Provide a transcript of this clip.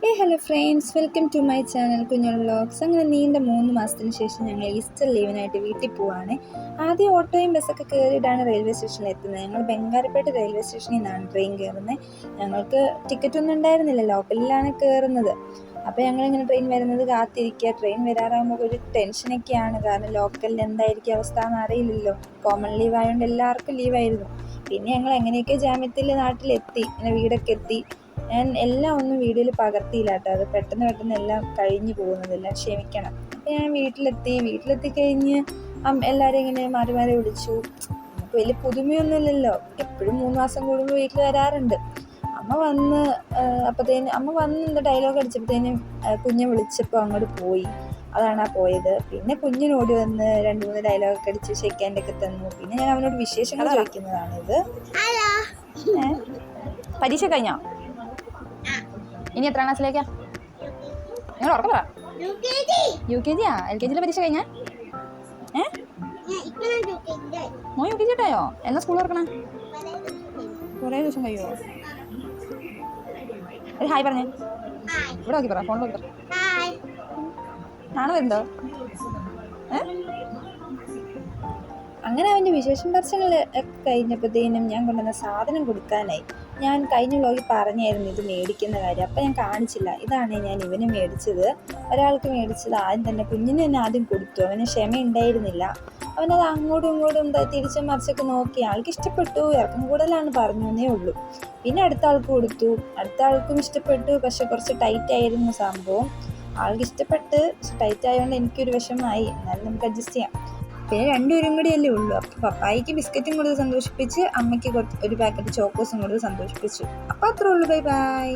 Hello friends, welcome to my channel Kunjol vlogs. അങ്ങനെ നീണ്ട 3 മാസത്തിന് ശേഷം ഞങ്ങൾ ഈസ്റ്റർ ലീവിനായിട്ട് വീട്ടിൽ പോവുകയാണ്. ആദ്യം ഓട്ടോയും ബസ്സൊക്കെ കയറിയിട്ടാണ് റെയിൽവേ സ്റ്റേഷനിൽ എത്തുന്നത്. ഞങ്ങൾ ബംഗാരപ്പേട്ട് റെയിൽവേ സ്റ്റേഷനിൽ നിന്നാണ് ട്രെയിൻ കയറുന്നത്. ഞങ്ങൾക്ക് ടിക്കറ്റൊന്നും ഉണ്ടായിരുന്നില്ല, ലോക്കലിലാണ് കയറുന്നത്. അപ്പോൾ ഞങ്ങളിങ്ങനെ ട്രെയിൻ വരുന്നത് കാത്തിരിക്കുക. ട്രെയിൻ വരാറാകുമ്പോൾ ഒരു ടെൻഷനൊക്കെയാണ്, കാരണം ലോക്കലിൽ എന്തായിരിക്കും അവസ്ഥ എന്ന് അറിയില്ലല്ലോ. കോമൺ ലീവ് ആയതുകൊണ്ട് എല്ലാവർക്കും ലീവായിരുന്നു. പിന്നെ ഞങ്ങൾ എങ്ങനെയൊക്കെ ജാമ്യത്തിൽ നാട്ടിലെത്തി, ഇങ്ങനെ വീടൊക്കെ എത്തി. ഞാൻ എല്ലാം ഒന്നും വീഡിയോയിൽ പകർത്തിയില്ല കേട്ടോ, അത് പെട്ടെന്ന് എല്ലാം കഴിഞ്ഞു പോകുന്നതെല്ലാം ക്ഷമിക്കണം. അപ്പോൾ ഞാൻ വീട്ടിലെത്തി കഴിഞ്ഞ് എല്ലാവരും ഇങ്ങനെ മാറി വിളിച്ചു. നമുക്ക് വലിയ പുതുമയൊന്നുമില്ലല്ലോ, എപ്പോഴും 3 മാസം കൂടുമ്പോൾ വീട്ടിൽ വരാറുണ്ട്. അമ്മ വന്ന് എന്താ ഡയലോഗ് അടിച്ചപ്പോഴത്തേനും കുഞ്ഞെ വിളിച്ചപ്പോൾ അങ്ങോട്ട് പോയി. അതാണ് പോയത്. പിന്നെ കുഞ്ഞിനോടി വന്ന് 2-3 ഡയലോഗൊക്കെ അടിച്ച് ഷെയ്ക്കാൻ്റെ ഒക്കെ തന്നു. പിന്നെ ഞാൻ അവനോട് വിശേഷങ്ങൾ ചോദിക്കുന്നതാണിത്. പരീക്ഷ കഴിഞ്ഞോ? ഇനി എത്ര ക്ലാസ്സിലേക്കാ? നിങ്ങൾ ഉറക്കം പറ. UKG ആ? LKG പരീക്ഷ കഴിഞ്ഞാ? മോൻ UKG ഇട്ടായോ? എന്നാ സ്കൂൾ തുറക്കണേ? കുറേ ദിവസം കഴിയുമോ? ഒരു ഹായ് പറഞ്ഞേ. ഇവിടെ നോക്കി പറ, ഫോൺ നോക്കി പറ. നാളെ വരുന്നുണ്ടോ? അങ്ങനെ അവൻ്റെ വിശേഷം പറച്ചിൽ ഒക്കെ കഴിഞ്ഞപ്പോഴത്തേനും ഞാൻ കൊണ്ടുവന്ന സാധനം കൊടുക്കാനായി. ഞാൻ കഴിഞ്ഞ വ്ളോഗിൽ പറഞ്ഞായിരുന്നു ഇത് മേടിക്കുന്ന കാര്യം, അപ്പം ഞാൻ കാണിച്ചില്ല. ഇതാണ് ഞാൻ ഇവന് മേടിച്ചത്. ഒരാൾക്ക് മേടിച്ചത് ആദ്യം തന്നെ കുഞ്ഞിന് തന്നെ ആദ്യം കൊടുത്തു. അവന് ക്ഷമ ഉണ്ടായിരുന്നില്ല. അവനത് അങ്ങോട്ടും ഇങ്ങോട്ടും തിരിച്ചും മറിച്ചൊക്കെ നോക്കി. ആൾക്ക് ഇഷ്ടപ്പെട്ടു, ഇറക്കം കൂടുതലാണ് പറഞ്ഞു എന്നേ ഉള്ളൂ. പിന്നെ അടുത്ത ആൾക്ക് കൊടുത്തു. അടുത്ത ആൾക്കും ഇഷ്ടപ്പെട്ടു, പക്ഷെ കുറച്ച് ടൈറ്റ് ആയിരുന്നു സംഭവം. ആൾക്ക് ഇഷ്ടപ്പെട്ട്, ടൈറ്റ് ആയതുകൊണ്ട് എനിക്കൊരു വിഷമമായി. എന്നാലും നമുക്ക് അഡ്ജസ്റ്റ് ചെയ്യാം. പിന്നെ 2 പേരും കൂടിയല്ലേ ഉള്ളൂ. അപ്പോൾ പപ്പായിക്ക് ബിസ്ക്കറ്റും കൊടുത്ത് സന്തോഷിപ്പിച്ച്, അമ്മയ്ക്ക് ഒരു പാക്കറ്റ് ചോക്കോസും കൊടുത്ത് സന്തോഷിപ്പിച്ചു. അപ്പോൾ അത്രേ ഉള്ളൂ. Bye bye.